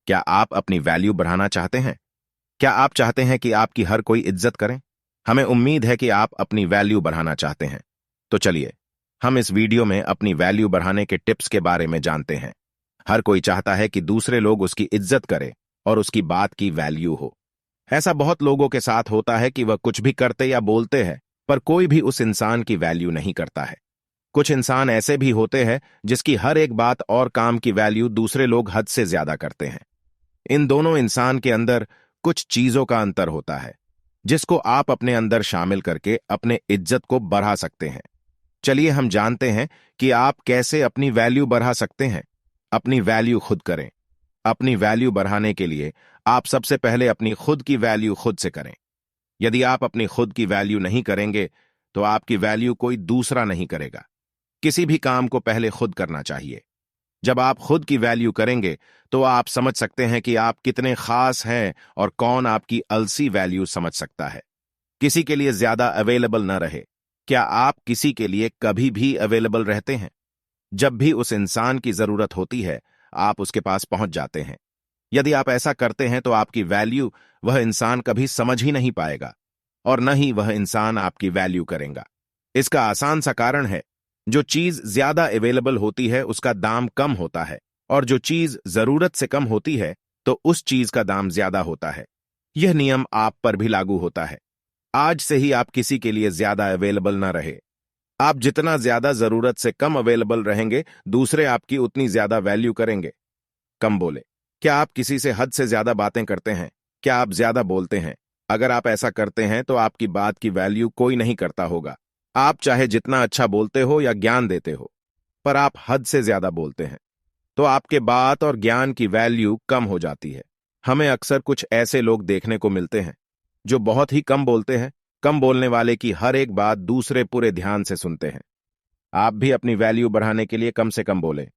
क्या आप अपनी वैल्यू बढ़ाना चाहते हैं? क्या आप चाहते हैं कि आपकी हर कोई इज्जत करे? हमें उम्मीद है कि आप अपनी वैल्यू बढ़ाना चाहते हैं। तो चलिए, हम इस वीडियो में अपनी वैल्यू बढ़ाने के टिप्स के बारे में जानते हैं। हर कोई चाहता है कि दूसरे लोग उसकी इज्जत करें और उसकी बात की वैल्यू हो। ऐसा बहुत लोगों के साथ होता है कि वह कुछ भी करते या बोलते हैं, पर कोई भी उस इंसान की वैल्यू नहीं करता है। कुछ इंसान ऐसे भी होते हैं जिसकी हर एक बात और काम की वैल्यू दूसरे लोग हद से ज्यादा करते हैं। इन दोनों इंसान के अंदर कुछ चीजों का अंतर होता है, जिसको आप अपने अंदर शामिल करके अपने इज्जत को बढ़ा सकते हैं। चलिए हम जानते हैं कि आप कैसे अपनी वैल्यू बढ़ा सकते हैं। अपनी वैल्यू खुद करें। अपनी वैल्यू बढ़ाने के लिए आप सबसे पहले अपनी खुद की वैल्यू खुद से करें। यदि आप अपनी खुद की वैल्यू नहीं करेंगे, तो आपकी वैल्यू कोई दूसरा नहीं करेगा। किसी भी काम को पहले खुद करना चाहिए। जब आप खुद की वैल्यू करेंगे, तो आप समझ सकते हैं कि आप कितने खास हैं और कौन आपकी अलसी वैल्यू समझ सकता है। किसी के लिए ज्यादा अवेलेबल न रहे। क्या आप किसी के लिए कभी भी अवेलेबल रहते हैं? जब भी उस इंसान की जरूरत होती है, आप उसके पास पहुंच जाते हैं। यदि आप ऐसा करते हैं तो आपकी वैल्यू वह इंसान कभी समझ ही नहीं पाएगा और न ही वह इंसान आपकी वैल्यू करेगा। इसका आसान सा कारण है, जो चीज ज्यादा अवेलेबल होती है उसका दाम कम होता है, और जो चीज जरूरत से कम होती है तो उस चीज का दाम ज्यादा होता है। यह नियम आप पर भी लागू होता है। आज से ही आप किसी के लिए ज्यादा अवेलेबल न रहे। आप जितना ज्यादा जरूरत से कम अवेलेबल रहेंगे, दूसरे आपकी उतनी ज्यादा वैल्यू करेंगे। कम बोले। क्या आप किसी से हद से ज्यादा बातें करते हैं? क्या आप ज्यादा बोलते हैं? अगर आप ऐसा करते हैं तो आपकी बात की वैल्यू कोई नहीं करता होगा। आप चाहे जितना अच्छा बोलते हो या ज्ञान देते हो, पर आप हद से ज्यादा बोलते हैं, तो आपके बात और ज्ञान की वैल्यू कम हो जाती है। हमें अक्सर कुछ ऐसे लोग देखने को मिलते हैं जो बहुत ही कम बोलते हैं। कम बोलने वाले की हर एक बात दूसरे पूरे ध्यान से सुनते हैं। आप भी अपनी वैल्यू बढ़ाने के लिए कम से कम बोले।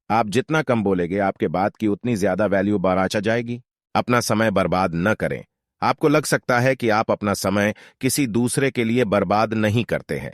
आप जितना कम बोलेंगे, आपके बात की उतनी ज्यादा वैल्यू बढ़ा जाएगी। अपना समय बर्बाद न करें। आपको लग सकता है कि आप अपना समय किसी दूसरे के लिए बर्बाद नहीं करते हैं,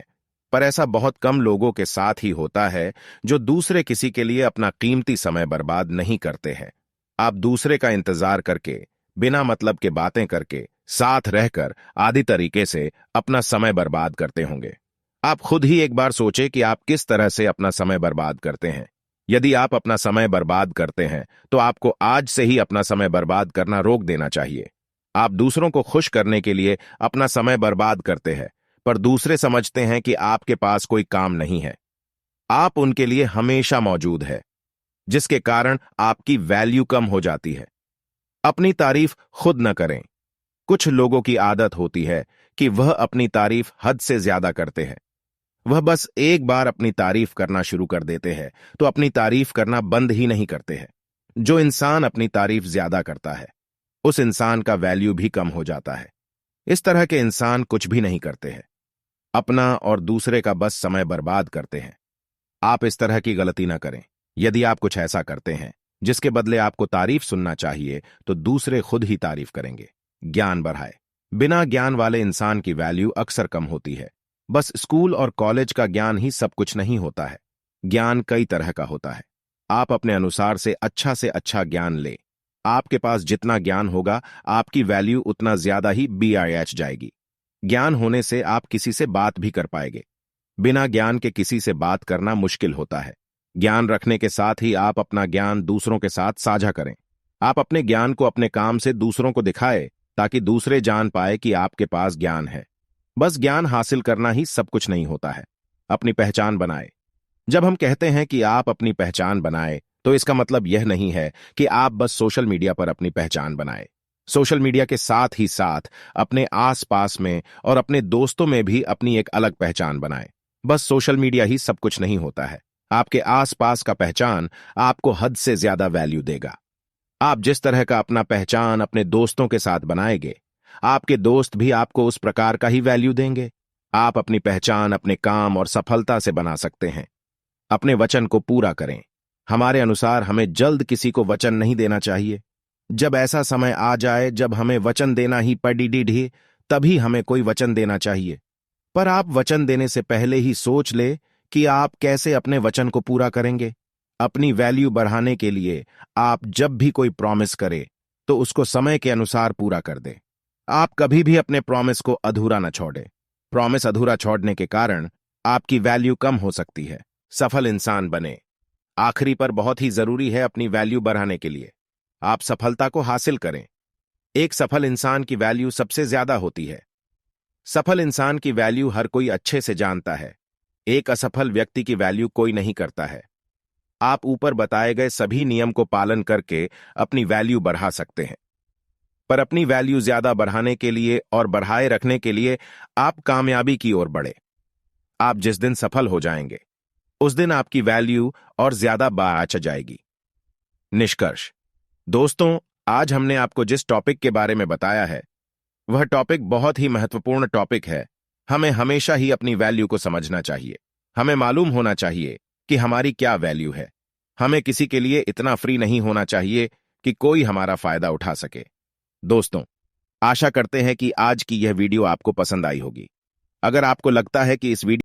पर ऐसा बहुत कम लोगों के साथ ही होता है जो दूसरे किसी के लिए अपना कीमती समय बर्बाद नहीं करते हैं। आप दूसरे का इंतजार करके, बिना मतलब के बातें करके, साथ रहकर आदि तरीके से अपना समय बर्बाद करते होंगे। आप खुद ही एक बार सोचें कि आप किस तरह से अपना समय बर्बाद करते हैं। यदि आप अपना समय बर्बाद करते हैं, तो आपको आज से ही अपना समय बर्बाद करना रोक देना चाहिए। आप दूसरों को खुश करने के लिए अपना समय बर्बाद करते हैं, पर दूसरे समझते हैं कि आपके पास कोई काम नहीं है। आप उनके लिए हमेशा मौजूद है, जिसके कारण आपकी वैल्यू कम हो जाती है। अपनी तारीफ खुद न करें। कुछ लोगों की आदत होती है कि वह अपनी तारीफ हद से ज्यादा करते हैं। वह बस एक बार अपनी तारीफ करना शुरू कर देते हैं तो अपनी तारीफ करना बंद ही नहीं करते हैं। जो इंसान अपनी तारीफ ज्यादा करता है, उस इंसान का वैल्यू भी कम हो जाता है। इस तरह के इंसान कुछ भी नहीं करते हैं, अपना और दूसरे का बस समय बर्बाद करते हैं। आप इस तरह की गलती ना करें। यदि आप कुछ ऐसा करते हैं जिसके बदले आपको तारीफ सुनना चाहिए, तो दूसरे खुद ही तारीफ करेंगे। ज्ञान बढ़ाए। बिना ज्ञान वाले इंसान की वैल्यू अक्सर कम होती है। बस स्कूल और कॉलेज का ज्ञान ही सब कुछ नहीं होता है। ज्ञान कई तरह का होता है। आप अपने अनुसार से अच्छा ज्ञान ले। आपके पास जितना ज्ञान होगा, आपकी वैल्यू उतना ज्यादा ही BIH जाएगी। ज्ञान होने से आप किसी से बात भी कर पाएंगे। बिना ज्ञान के किसी से बात करना मुश्किल होता है। ज्ञान रखने के साथ ही आप अपना ज्ञान दूसरों के साथ साझा करें। आप अपने ज्ञान को अपने काम से दूसरों को दिखाएं, ताकि दूसरे जान पाए कि आपके पास ज्ञान है। बस ज्ञान हासिल करना ही सब कुछ नहीं होता है। अपनी पहचान बनाए। जब हम कहते हैं कि आप अपनी पहचान बनाए, तो इसका मतलब यह नहीं है कि आप बस सोशल मीडिया पर अपनी पहचान बनाए। सोशल मीडिया के साथ ही साथ अपने आसपास में और अपने दोस्तों में भी अपनी एक अलग पहचान बनाए। बस सोशल मीडिया ही सब कुछ नहीं होता है। आपके आसपास का पहचान आपको हद से ज्यादा वैल्यू देगा। आप जिस तरह का अपना पहचान अपने दोस्तों के साथ बनाएंगे, आपके दोस्त भी आपको उस प्रकार का ही वैल्यू देंगे। आप अपनी पहचान अपने काम और सफलता से बना सकते हैं। अपने वचन को पूरा करें। हमारे अनुसार हमें जल्द किसी को वचन नहीं देना चाहिए। जब ऐसा समय आ जाए जब हमें वचन देना ही पड़ी, तभी हमें कोई वचन देना चाहिए। पर आप वचन देने से पहले ही सोच ले कि आप कैसे अपने वचन को पूरा करेंगे। अपनी वैल्यू बढ़ाने के लिए आप जब भी कोई प्रॉमिस करें तो उसको समय के अनुसार पूरा कर दें। आप कभी भी अपने प्रॉमिस को अधूरा न छोड़ें। प्रॉमिस अधूरा छोड़ने के कारण आपकी वैल्यू कम हो सकती है। सफल इंसान बने। आखिरी पर बहुत ही जरूरी है अपनी वैल्यू बढ़ाने के लिए आप सफलता को हासिल करें। एक सफल इंसान की वैल्यू सबसे ज्यादा होती है। सफल इंसान की वैल्यू हर कोई अच्छे से जानता है। एक असफल व्यक्ति की वैल्यू कोई नहीं करता है। आप ऊपर बताए गए सभी नियम को पालन करके अपनी वैल्यू बढ़ा सकते हैं। पर अपनी वैल्यू ज्यादा बढ़ाने के लिए और बढ़ाए रखने के लिए आप कामयाबी की ओर बढ़े। आप जिस दिन सफल हो जाएंगे उस दिन आपकी वैल्यू और ज्यादा बाँच जाएगी। निष्कर्ष दोस्तों, आज हमने आपको जिस टॉपिक के बारे में बताया है वह टॉपिक बहुत ही महत्वपूर्ण टॉपिक है। हमें हमेशा ही अपनी वैल्यू को समझना चाहिए। हमें मालूम होना चाहिए कि हमारी क्या वैल्यू है। हमें किसी के लिए इतना फ्री नहीं होना चाहिए कि कोई हमारा फायदा उठा सके। दोस्तों, आशा करते हैं कि आज की यह वीडियो आपको पसंद आई होगी। अगर आपको लगता है कि इस वीडियो